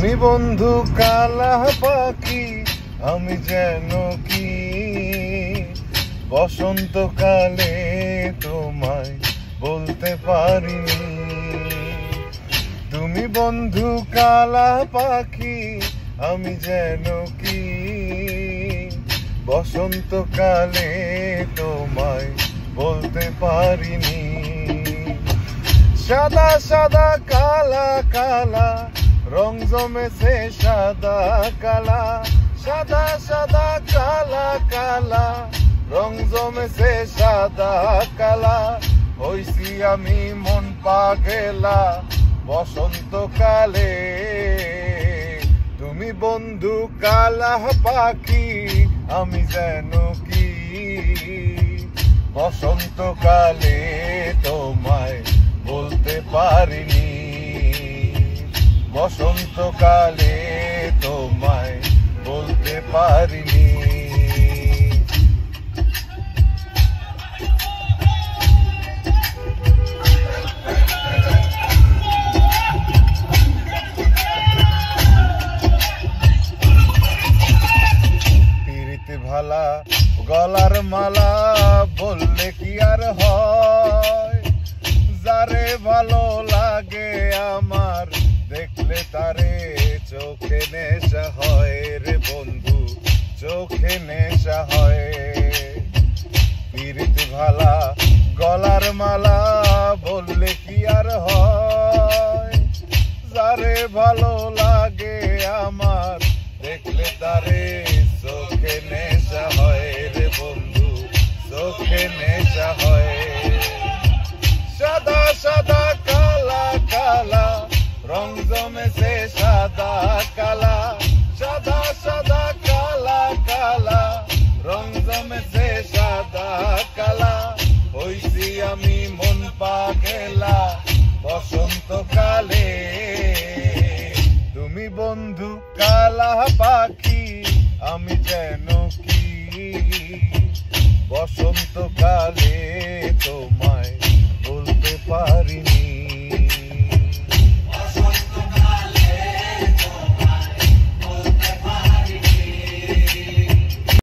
তুমি বন্ধু কালা পাখি, আমি যেন কি বসন্তকালে তোমায় বলতে পারিনি। তুমি বন্ধু কালা পাখি, আমি যেন কি বসন্তকালে তোমায় বলতে পারিনি। সাদা সাদা কালা কালা রং জমেছে সাদা কালা, সাদা সাদা কালা কালা রং জমেছে সাদা কালা। হইছি আমি মন পাগেলা বসন্তকালে। তুমি বন্ধু কালা পাখি, আমি যেন কি বসন্তকালে তোমায় বলতে পারিনি। বসন্তকালে তোমায় বলতে পারিনি। পিরিতে ভালা গলার মালা বললে কি আর হয়, যারে ভালো লাগে আমার দেখলে তারে চোখে নেশা হয় রে বন্ধু, চোখে নেশা হয়। পিরিত ভালা গলার মালা বললে কি আর হয়, যারে ভালো লাগে আমার দেখলে তারে চোখে নেশা হয় রে বন্ধু, চোখে নেশা হয়। সাদা সাদা কালা কালা রং জমেছে সাদা কালা, সাদা সাদা কালা কালা রং জমেছে সাদা কালা। হইছি আমি মন পাগেলা বসন্তকালে। তুমি বন্ধু কালা পাখি, আমি যেন কি বসন্তকালে তোমায়